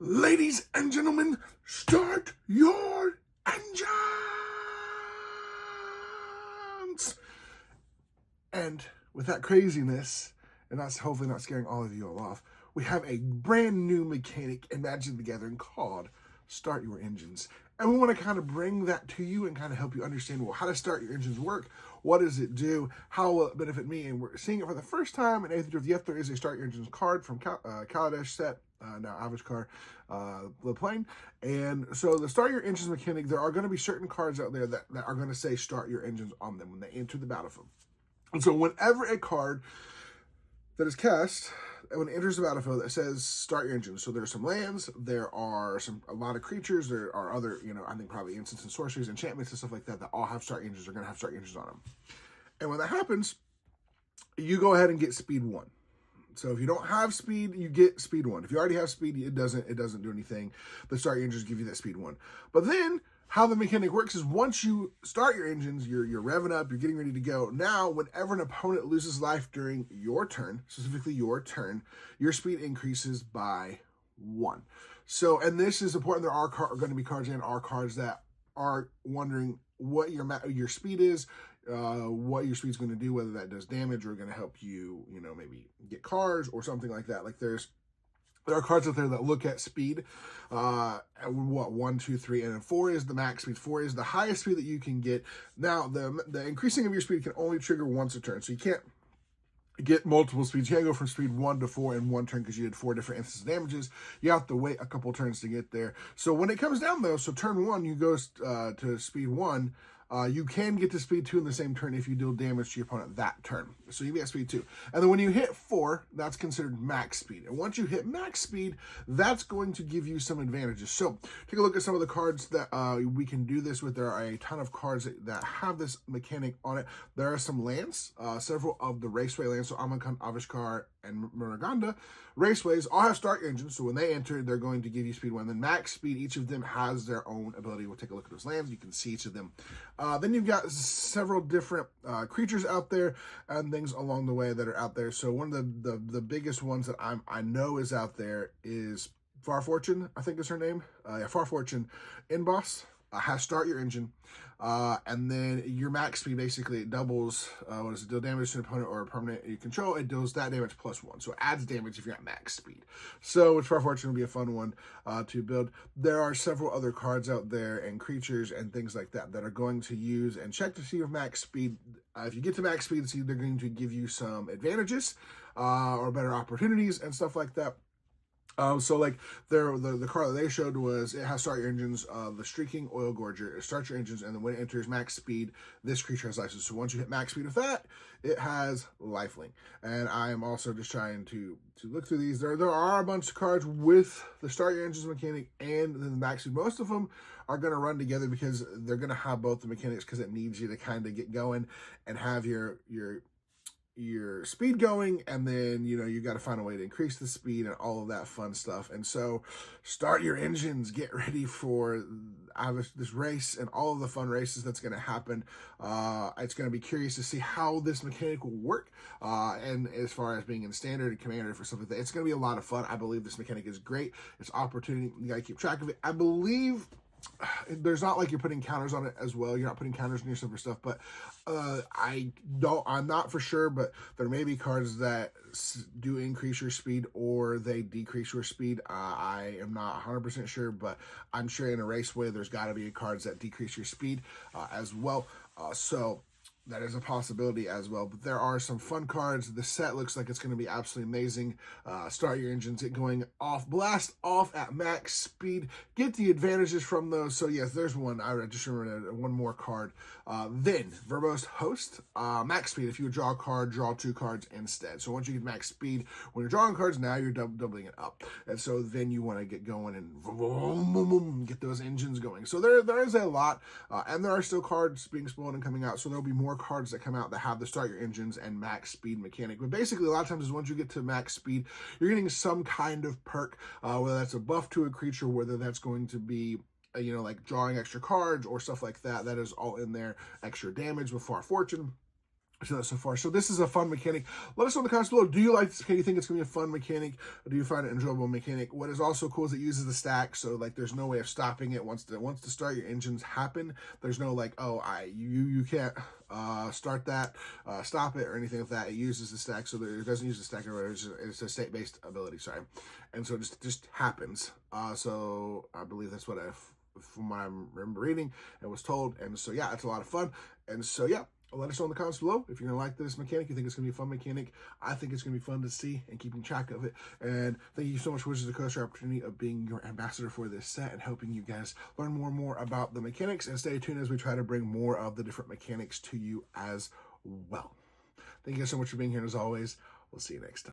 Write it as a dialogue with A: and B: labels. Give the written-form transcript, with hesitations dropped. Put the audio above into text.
A: Ladies and gentlemen, start your engines! And with that craziness, and that's hopefully not scaring all of you all off, we have a brand new mechanic in Magic the Gathering called Start Your Engines. And we want to kind of bring that to you and kind of help you understand, well, how does Start Your Engines work? What does it do? How will it benefit me? And we're seeing it for the first time in Aetherdrift. Yep, there is a Start Your Engines card from Kaladesh set, now Avatar, the plane. And so the Start Your Engines mechanic, there are going to be certain cards out there that are going to say Start Your Engines on them when they enter the battlefield. And so whenever a card that is cast, when it enters the battlefield, it says start your engines. So there's some lands, there are a lot of creatures, there are other, I think probably instants and sorceries, enchantments and stuff like that all have start engines. They're going to have start engines on them. And when that happens, you go ahead and get speed 1. So if you don't have speed, you get speed 1. If you already have speed, it doesn't do anything. The start your engines give you that speed 1. But then how the mechanic works is once you start your engines, you're revving up, you're getting ready to go. Now, whenever an opponent loses life during your turn, specifically your turn, your speed increases by 1. So, and this is important. There are going to be cards and are cards that are wondering what your speed is, what your speed's going to do, whether that does damage or going to help you, maybe get cards or something like that. Like there are cards out there that look at speed, 1, 2, 3, and then 4 is the max speed. 4 is the highest speed that you can get. Now, the increasing of your speed can only trigger once a turn, so you can't get multiple speeds. You can't go from speed 1 to 4 in one turn because you did 4 different instance damages. You have to wait a couple turns to get there. So when it comes down, though, so turn 1, you go to speed 1, you can get to speed 2 in the same turn if you deal damage to your opponent that turn. So you get speed 2. And then when you hit 4, that's considered max speed. And once you hit max speed, that's going to give you some advantages. So take a look at some of the cards that we can do this with. There are a ton of cards that have this mechanic on it. There are some lands, several of the raceway lands. So Amonkhet, Avishkar, and Muruganda raceways all have start engines. So when they enter, they're going to give you speed 1. Then max speed, each of them has their own ability. We'll take a look at those lands. You can see each of them. Then you've got several different creatures out there and things along the way that are out there. So one of the biggest ones that I know is out there is Far Fortune, I think is her name. Far Fortune in boss. Has start your engine, and then your max speed basically it doubles. Deal damage to an opponent or a permanent you control. It deals that damage plus 1, so it adds damage if you're at max speed. So with Far Fortune will be a fun one to build. There are several other cards out there and creatures and things like that that are going to use and check to see if max speed. If you get to max speed, see they're going to give you some advantages or better opportunities and stuff like that. So like the card that they showed was it has start your engines, the streaking oil gorger. It starts your engines, and then when it enters max speed, this creature has life. So once you hit max speed with that, it has lifelink. And I am also just trying to look through these. There are a bunch of cards with the start your engines mechanic and the max speed. Most of them are going to run together because they're going to have both the mechanics because it needs you to kind of get going and have your speed going, and then you got to find a way to increase the speed and all of that fun stuff. And so start your engines, get ready for this race and all of the fun races that's going to happen. It's going to be curious to see how this mechanic will work, and as far as being in standard and commander for something like that, it's going to be a lot of fun. I believe this mechanic is great. It's opportunity, you got to keep track of it. I believe there's not like you're putting counters on it as well. You're not putting counters near some for stuff, but I'm not for sure, but there may be cards that do increase your speed or they decrease your speed. I am not 100% sure, but I'm sure in a raceway there's got to be cards that decrease your speed as well. So that is a possibility as well. But there are some fun cards. The set looks like it's going to be absolutely amazing. Start your engines, get going off, blast off at max speed, get the advantages from those. So yes, there's one. I just remembered one more card. Then Verbose Host, max speed. If you draw a card, draw 2 cards instead. So once you get max speed, when you're drawing cards, now you're doubling it up. And so then you want to get going and get those engines going. So there is a lot, and there are still cards being spoiled and coming out. So there'll be more cards that come out that have the start your engines and max speed mechanic. But basically, a lot of times is once you get to max speed, you're getting some kind of perk, whether that's a buff to a creature, whether that's going to be like drawing extra cards or stuff like that. That is all in there. Extra damage with Far Fortune. So that so far. So this is a fun mechanic. Let us know in the comments below. Do you like this? Do you think it's going to be a fun mechanic? Or do you find it an enjoyable mechanic? What is also cool is it uses the stack. So like there's no way of stopping it. Once the start your engines happen, there's no like, oh, you can't start that, stop it or anything like that. It uses the stack. So it doesn't use the stack or it's a state-based ability, sorry. And so it just happens. So I believe that's what from what I remember reading and was told. And so yeah, it's a lot of fun. And so yeah, let us know in the comments below if you're going to like this mechanic. You think it's going to be a fun mechanic. I think it's going to be fun to see and keeping track of it. And thank you so much for Wizards of the Coast for the opportunity of being your ambassador for this set and helping you guys learn more and more about the mechanics. And stay tuned as we try to bring more of the different mechanics to you as well. Thank you guys so much for being here. And as always, we'll see you next time.